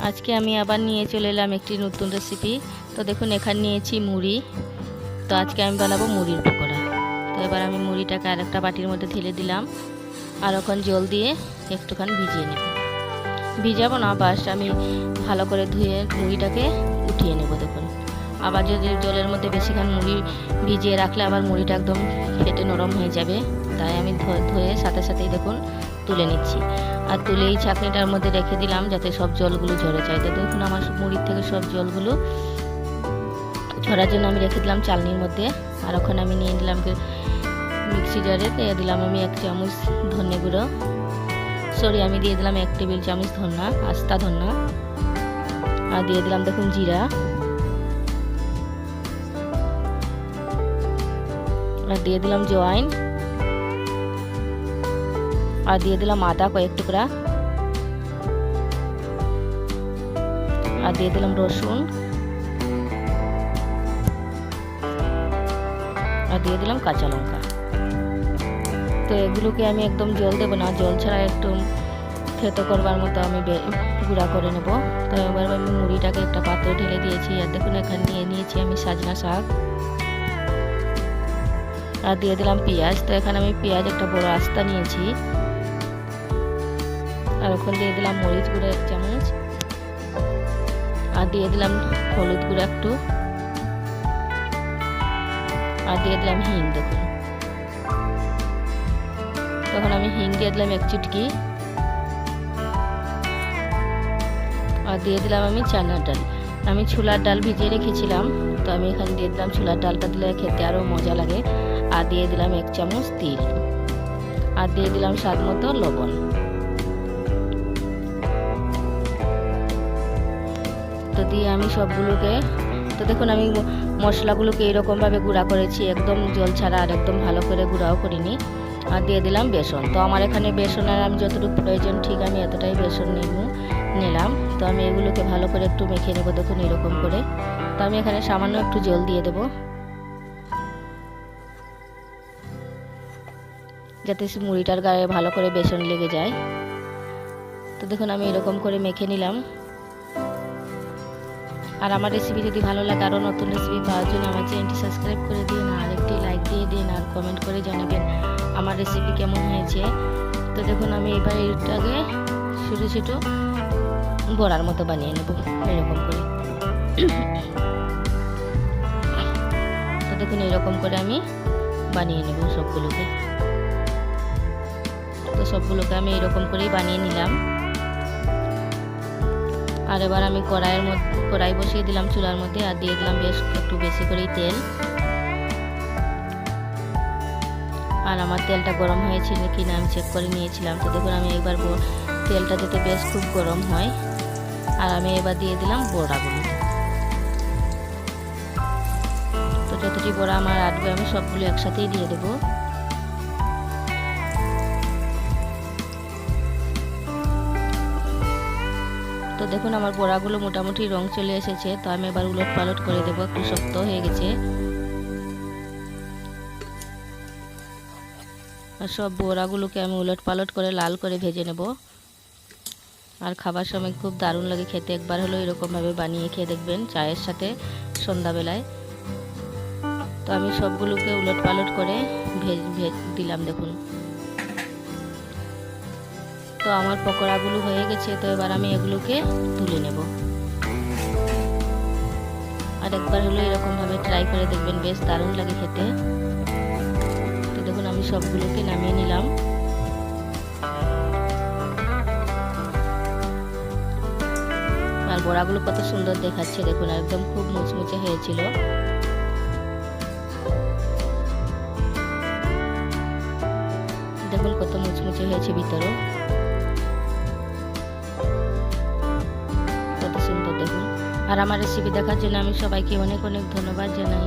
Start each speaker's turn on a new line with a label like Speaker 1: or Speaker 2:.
Speaker 1: আজকে আমি আবার নিয়ে চলে এলাম একটি নতুন রেসিপি। তো দেখুন এখানে নিয়েছি মুড়ি। তো আজকে আমি বানাবো মুড়ির পকোড়া। তো এবার আমি মুড়িটাকে আরেকটা বাটির মধ্যে ঢেলে দিলাম, আর ওখানে জল দিয়ে একটুখানি ভিজিয়ে নেব। ভিজাবো না, বাস আমি ভালো করে ধুয়ে মুড়িটাকে উঠিয়ে নেব। দেখুন আবার যদি জলের মধ্যে বেশিক্ষণ মুড়ি ভিজিয়ে রাখলে আবার মুড়িটা একদম ফেটে নরম হয়ে যাবে। তাই আমি ধুয়ে সাথে সাথেই দেখুন তুলে নিচ্ছি, আর তুলে এই ছাঁকনিটার মধ্যে রেখে দিলাম যাতে সব জলগুলো ঝরে যায়। তো দেখুন আমার মুড়ির থেকে সব জলগুলো ঝরার জন্য আমি রেখে দিলাম চালনির মধ্যে। আর ওখানে আমি নিয়ে নিলাম মিক্সি জারে, দিয়ে দিলাম আমি 1 চামচ ধনে গুঁড়ো, আমি দিয়ে দিলাম 1 টেবিল চামচ আস্তা ধন্না, আর দিয়ে দিলাম দেখুন জিরা, আর দিয়ে দিলাম জোয়াইন, আর দিয়ে দিলাম আদা কয়েক টুকরা, আর দিয়ে দিলাম রসুন, আর দিয়ে দিলাম কাঁচা লঙ্কা। তো এগুলোকে আমি একদম জল দেবো না, জল ছাড়া একটু থেতো করবার মতো আমি গুঁড়া করে নেব। তো এবার আমি মুড়িটাকে একটা পাত্রে ঢেলে দিয়েছি, আর দেখুন এখানে নিয়ে নিয়েছি আমি সাজনা শাক, আর দিয়ে দিলাম পেঁয়াজ। তো এখানে আমি পেঁয়াজ একটা বড় আস্তা নিয়েছি, আর ওখানে দিয়ে দিলাম মরিচ গুঁড়ো 1 চামচ, আর দিয়ে দিলাম হলুদ গুঁড়ো একটু, আর দিয়ে দিলাম হিং। দেখুন তখন আমি হিং দিয়ে দিলাম 1 চুটকি, আর দিয়ে দিলাম আমি চানার ডাল। আমি ছোলার ডাল ভিজিয়ে রেখেছিলাম, তো আমি এখানে দিয়ে দিলাম ছোলার ডালটা, দিলে খেতে আরও মজা লাগে। আর দিয়ে দিলাম 1 চামচ তিল, আর দিয়ে দিলাম স্বাদ মতো লবণ। তো দিয়ে আমি সবগুলোকে, তো দেখুন আমি মশলাগুলোকে এরকমভাবে গুঁড়া করেছি, একদম জল ছাড়া, আর একদম ভালো করে গুঁড়াও করিনি। আর দিয়ে দিলাম বেসন। তো আমার এখানে বেসনের আমি যতটুকু প্রয়োজন ঠিক আমি এতটাই বেসন নিলাম। তো আমি এগুলোকে ভালো করে একটু মেখে নেব, দেখুন এরকম করে। তো আমি এখানে সামান্য একটু জল দিয়ে দেব, যাতে মুড়িটার গায়ে ভালো করে বেসন লেগে যায়। তো দেখুন আমি এরকম করে মেখে নিলাম। আর আমার রেসিপি যদি ভালো লাগে, আরও নতুন রেসিপি পাওয়ার জন্য আমার চ্যানেলটি সাবস্ক্রাইব করে দিন, আর একটি লাইক দিয়ে দিন, আর কমেন্ট করে জানাবেন আমার রেসিপি কেমন হয়েছে। তো দেখুন আমি এবার এটাকে ছোটো ছোটো বড়ার মতো বানিয়ে নেব এরকম করে। তো দেখুন এরকম করে আমি বানিয়ে নেব সবগুলোকে। তো সবগুলোকে আমি এরকম করেই বানিয়ে নিলাম। আর এবার আমি কড়াই বসিয়ে দিলাম চুলার মধ্যে, আর দিয়ে দিলাম বেশ একটু বেশি করেই তেল। আর আমার তেলটা গরম হয়েছিল কিনা আমি চেক করে নিয়েছিলাম। তো দেখুন আমি একবার তেলটা যাতে বেশ খুব গরম হয়, আর আমি এবার দিয়ে দিলাম বড়াগুলো। তো যতটি বড়া আমার আটবে আমি সবগুলো একসাথেই দিয়ে দেবো। তো দেখুন আমার বড়াগুলো মোটামুটি রং চলে এসেছে। তো আমি এবার উলট পালট করে দেবো, একটু শক্ত হয়ে গেছে। আর সব বড়াগুলোকে আমি উলট পালট করে লাল করে ভেজে নেব। আর খাবার সময় খুব দারুণ লাগে খেতে, একবার হলো এরকমভাবে বানিয়ে খেয়ে দেখবেন চায়ের সাথে সন্ধ্যাবেলায়। তো আমি সবগুলোকে উলট পালট করে দিলাম দেখুন। তো আমার পকোড়াগুলো হয়ে গেছে। তো এবার আমি এগুলোকে তুলে নেব। আর একবার হলো এরকমভাবে ট্রাই করে দেখবেন, বেশ দারুণ লাগে খেতে। তো দেখুন আমি সবগুলোকে নামিয়ে নিলাম। আর বড়াগুলো কত সুন্দর দেখাচ্ছে দেখুন, একদম খুব মুচমুচে হয়েছিল। দেখুন কত মুচমুচে হয়েছে ভিতরে, কত সুন্দর দেখুন। আর আমার রেসিপি দেখার জন্য আমি সবাইকে অনেক অনেক ধন্যবাদ জানাই।